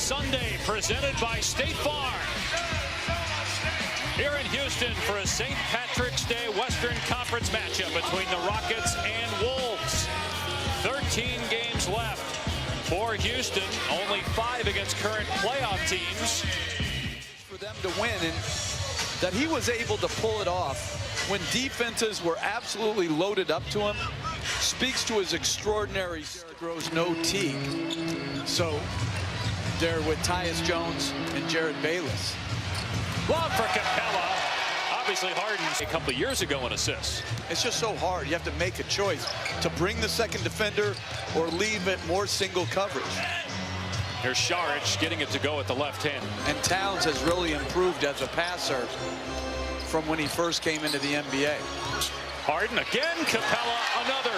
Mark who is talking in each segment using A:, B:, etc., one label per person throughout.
A: Sunday, presented by State Farm. Here in Houston for a St. Patrick's Day Western Conference matchup between the Rockets and Wolves. 13 games left for Houston, only 5 against current playoff teams.
B: For them to win, and that he was able to pull it off when defenses were absolutely loaded up to him speaks to his extraordinary grows no teeth. So they're with Tyus Jones and Jared Bayless.
A: Love for Capella. Obviously Harden a couple of years ago in assists.
B: It's just so hard. You have to make a choice to bring the second defender or leave it more single coverage.
A: Here's Saric getting it to go at the left hand.
B: And Towns has really improved as a passer from when he first came into the NBA.
A: Harden again, Capella another.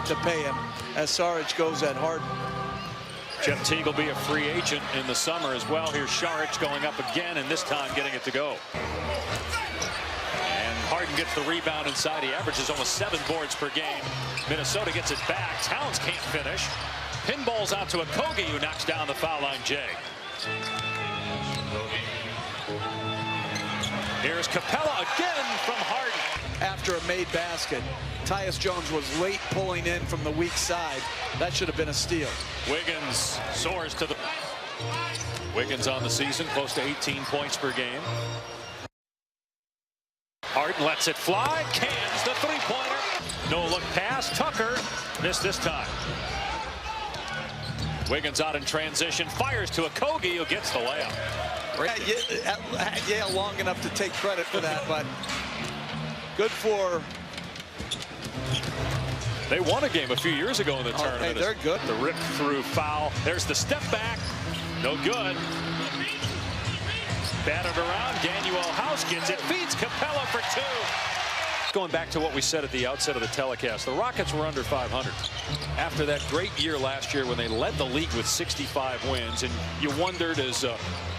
B: To pay him as Saric goes at Harden.
A: Jeff Teague will be a free agent in the summer as well. Here's Saric going up again, and this time getting it to go. And Harden gets the rebound inside. He averages almost 7 boards per game. Minnesota gets it back. Towns can't finish. Pinballs out to Okogie, who knocks down the foul line Jay. Here's Capella again from Harden.
B: After a made basket, Tyus Jones was late pulling in from the weak side. That should have been a steal.
A: Wiggins soars to the... Wiggins on the season, close to 18 points per game. Harden lets it fly, cans the three-pointer. No look pass, Tucker missed this time. Wiggins out in transition, fires to Okogie, who gets the layup.
B: At Yale long enough to take credit for that, but good for...
A: They won a game a few years ago in the tournament.
B: Hey, they're good.
A: The rip-through foul. There's the step back. No good. Batted around. Daniel House gets it. Feeds Capella for 2. Going back to what we said at the outset of the telecast, the Rockets were under 500 after that great year last year when they led the league with 65 wins, and you wondered as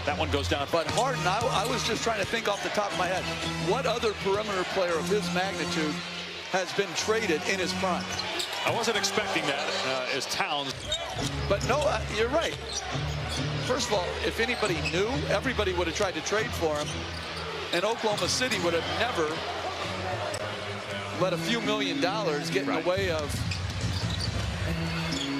A: that one goes down.
B: But Harden, I was just trying to think off the top of my head, what other perimeter player of his magnitude has been traded in his prime?
A: I wasn't expecting that as Towns.
B: But no, you're right. First of all, if anybody knew, everybody would have tried to trade for him, and Oklahoma City would have never let a few $1 million get in the way of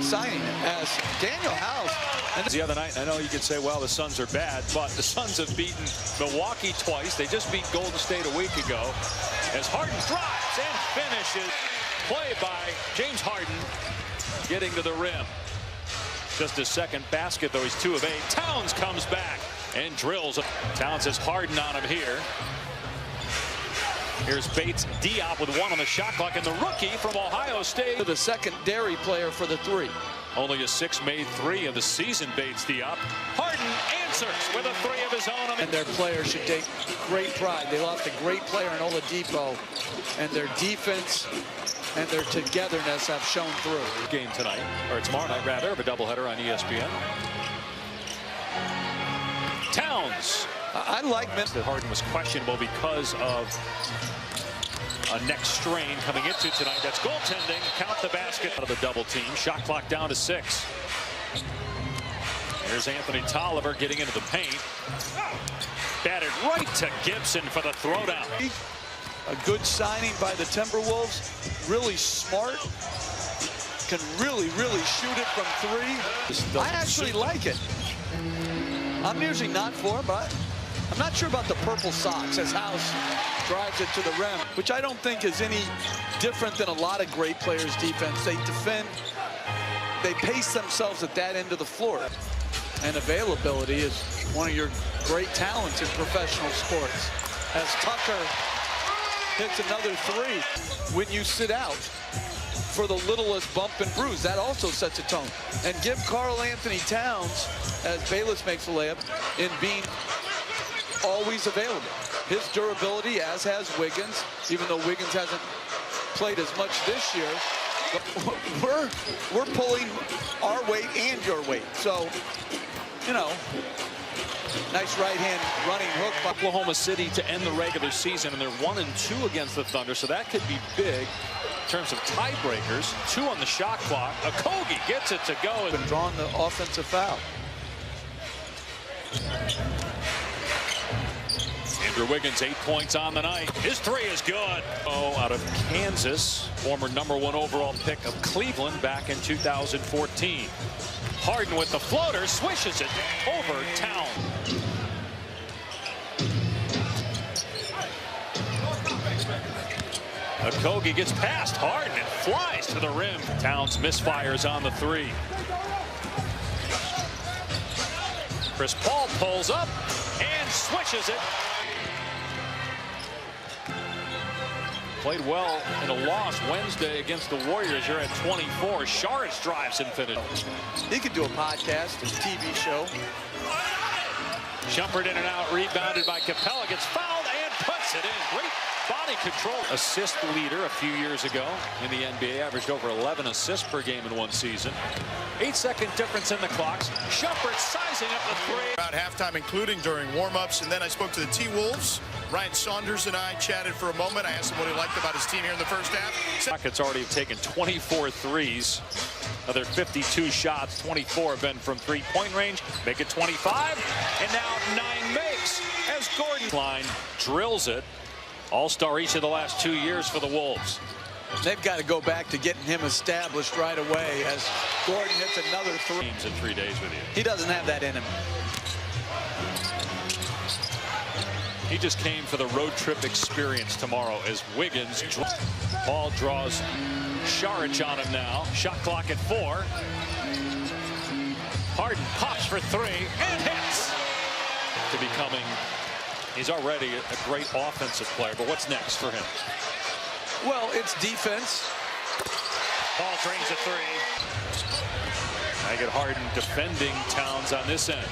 B: signing him. As Daniel House.
A: And the other night, I know you could say, well, the Suns are bad, but the Suns have beaten Milwaukee twice. They just beat Golden State a week ago. As Harden drives and finishes. Play by James Harden getting to the rim. Just his second basket, though. He's 2 of 8. Towns comes back and drills. Towns has Harden on him here. Here's Bates Diop with 1 on the shot clock, and the rookie from Ohio State.
B: The secondary player for the 3.
A: Only a 6-made 3 of the season, Bates Diop. Harden answers with a 3 of his own.
B: And their players should take great pride. They lost a great player in Oladipo, and their defense and their togetherness have shown through.
A: Game tonight, or tomorrow night rather, of a doubleheader on ESPN. Towns.
B: I like that
A: Harden was questionable because of a neck strain coming into tonight. That's goaltending. Count the basket out of the double team. Shot clock down to 6. Here's Anthony Tolliver getting into the paint. Batted right to Gibson for the throwdown.
B: A good signing by the Timberwolves. Really smart. Can really shoot it from 3. I actually like it. I'm usually not for it, but I'm not sure about the purple socks as House drives it to the rim, which I don't think is any different than a lot of great players' defense. They defend, they pace themselves at that end of the floor. And availability is one of your great talents in professional sports. As Tucker hits another 3 when you sit out for the littlest bump and bruise. That also sets a tone. And give Karl Anthony Towns, as Bayless makes a layup, in being always available. His durability, as has Wiggins, even though Wiggins hasn't played as much this year. But we're pulling our weight and your weight. So, you know, nice right-hand running hook by
A: Oklahoma City to end the regular season, and they're 1-2 against the Thunder, so that could be big in terms of tiebreakers. 2 on the shot clock. Okogie gets it to go.
B: And drawn the offensive foul.
A: Andrew Wiggins, 8 points on the night. His three is good. Oh, out of Kansas, former #1 overall pick of Cleveland back in 2014. Harden with the floater, swishes it over Town. Okogie gets past Harden and flies to the rim. Towns misfires on the three. Chris Paul pulls up and swishes it. Played well in a loss Wednesday against the Warriors. You're at 24. Saric drives and finishes.
B: He could do a podcast, a TV show.
A: Shumpert in and out, rebounded by Capella, gets fouled and puts it in. Great body control. Assist leader a few years ago in the NBA, averaged over 11 assists per game in one season. 8-second difference in the clocks. Shumpert sizing up the three.
C: About halftime, including during warm-ups, and then I spoke to the T-Wolves. Ryan Saunders and I chatted for a moment. I asked him what he liked about his team here in the first half.
A: Rockets already have taken 24 threes. Of their 52 shots, 24 have been from three-point range. Make it 25, and now 9 makes as Gordon line drills it. All-star each of the last 2 years for the Wolves.
B: They've got to go back to getting him established right away as Gordon hits another three.
A: Games in 3 days with you.
B: He doesn't have that in him.
A: He just came for the road trip experience tomorrow as Wiggins. Ball draws Saric on him now. Shot clock at 4. Harden pops for 3 and hits. To becoming, he's already a great offensive player, but what's next for him?
B: Well, it's defense.
A: Ball drains a 3. I get Harden defending Towns on this end.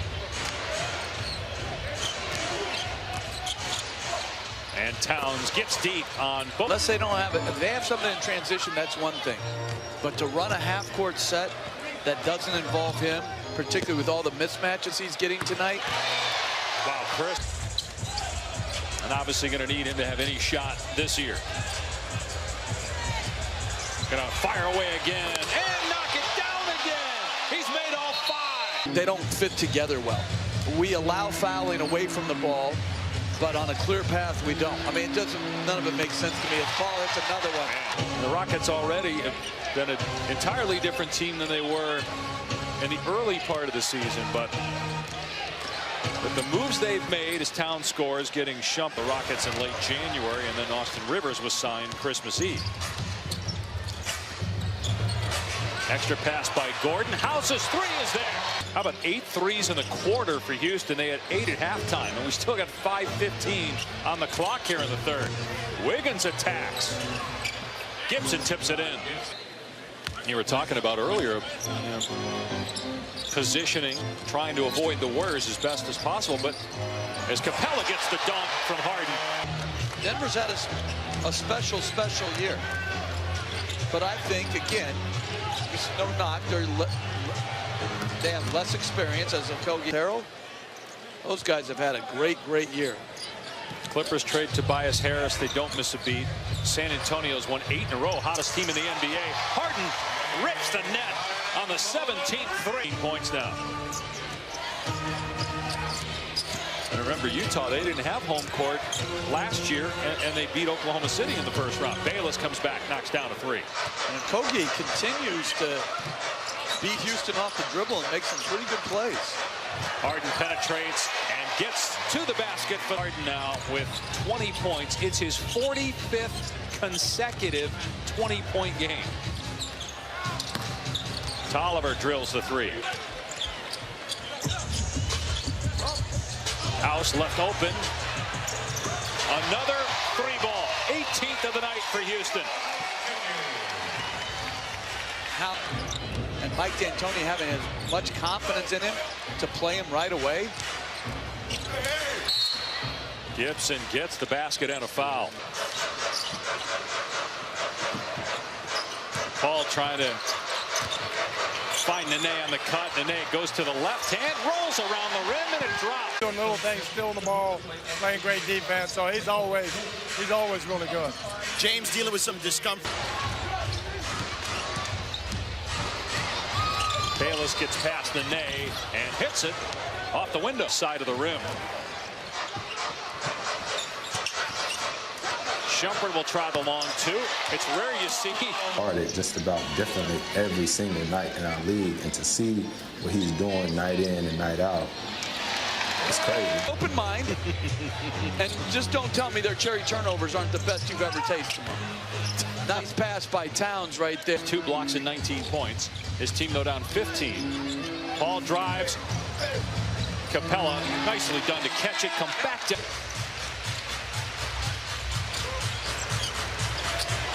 A: And Towns gets deep on both.
B: Unless they don't have it. If they have something in transition, that's one thing. But to run a half-court set that doesn't involve him, particularly with all the mismatches he's getting tonight.
A: Wow, Chris. And obviously going to need him to have any shot this year. Going to fire away again and knock it down again. He's made all 5.
B: They don't fit together well. We allow fouling away from the ball, but on a clear path, we don't. I mean, none of it makes sense to me. It's ball, it's another one.
A: Man, the Rockets already have been an entirely different team than they were in the early part of the season, but the moves they've made as Town scores, getting Shumpert the Rockets in late January, and then Austin Rivers was signed Christmas Eve. Extra pass by Gordon. House's 3 is there. How about 8 threes in the quarter for Houston? They had 8 at halftime, and we still got 5:15 on the clock here in the third. Wiggins attacks. Gibson tips it in. You were talking about earlier, positioning, trying to avoid the Warriors as best as possible, but as Capella gets the dunk from Harden.
B: Denver's had a special year. But I think, again, it's no knock. They have less experience as Okogie. Terrell, those guys have had a great year.
A: Clippers trade Tobias Harris. They don't miss a beat. San Antonio's won 8 in a row. Hottest team in the NBA. Harden rips the net on the 17th 3 points now. And remember, Utah, they didn't have home court last year, and they beat Oklahoma City in the first round. Bayless comes back, knocks down a 3.
B: And Okogie continues to beat Houston off the dribble and make some pretty good plays.
A: Harden penetrates and gets to the basket for Harden now with 20 points. It's his 45th consecutive 20-point game. Tolliver drills the 3. House left open. Another 3-ball. 18th of the night for Houston.
B: And Mike D'Antoni having as much confidence in him to play him right away.
A: Gibson gets the basket and a foul. Paul trying to find Nene on the cut. Nene goes to the left hand, rolls around the rim, and it drops.
D: Doing little things, stealing the ball, playing great defense. So he's always really good.
C: James dealing with some discomfort.
A: Bayless Lewis gets past the Ney and hits it off the window side of the rim. Shumpert will try the long two. It's rare you see.
E: Started just about differently every single night in our league, and to see what he's doing night in and night out, it's crazy.
B: Open mind, and just don't tell me their cherry turnovers aren't the best you've ever tasted. Nice pass by Towns right there.
A: 2 blocks and 19 points. His team though down 15. Paul drives. Capella nicely done to catch it. Come back to.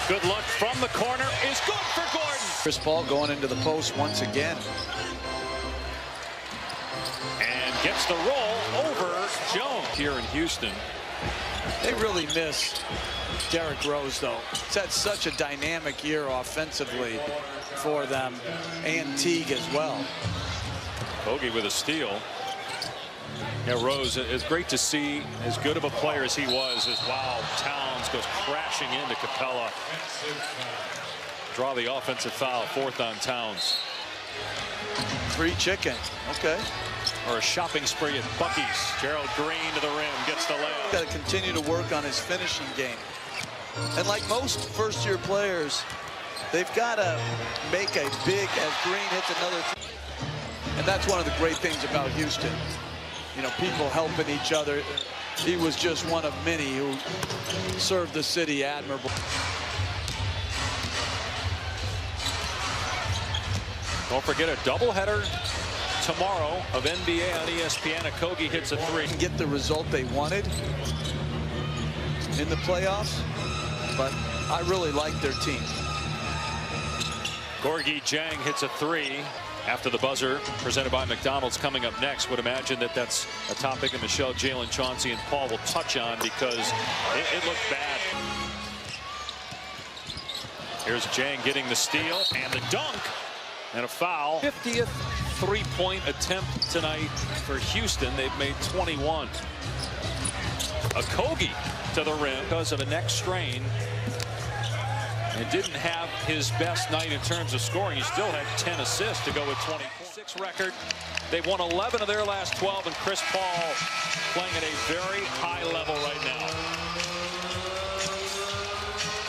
A: Good look from the corner is good for Gordon.
B: Chris Paul going into the post once again.
A: And gets the roll over Jones here in Houston.
B: They really miss Derrick Rose, though. It's had such a dynamic year offensively for them, and Teague as well.
A: Bogey with a steal. Yeah, Rose, it's great to see as good of a player as he was. As wow, Towns goes crashing into Capella. Draw the offensive foul, 4th on Towns.
B: Free chicken, okay.
A: Or a shopping spree at Buc-ee's. Gerald Green to the rim, gets the layup.
B: Got to continue to work on his finishing game. And like most first-year players, they've got to make a big, as Green hits another. And that's one of the great things about Houston. You know, people helping each other. He was just one of many who served the city admirably.
A: Don't forget a doubleheader tomorrow of NBA on ESPN. Okogie hits a 3.
B: Get the result they wanted in the playoffs, but I really like their team.
A: Gorgui Dieng hits a 3. After the buzzer presented by McDonald's coming up next. Would imagine that that's a topic that Michelle, Jalen, Chauncey, and Paul will touch on because it looked bad. Here's Dieng getting the steal and the dunk and a foul. 50th three-point attempt tonight for Houston. They've made 21. Okogie to the rim because of a neck strain. And didn't have his best night in terms of scoring. He still had 10 assists to go with 20 points. 6 record. They've won 11 of their last 12, and Chris Paul playing at a very high level right now.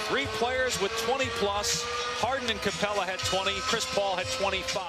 A: 3 players with 20 plus. Harden and Capella had 20. Chris Paul had 25.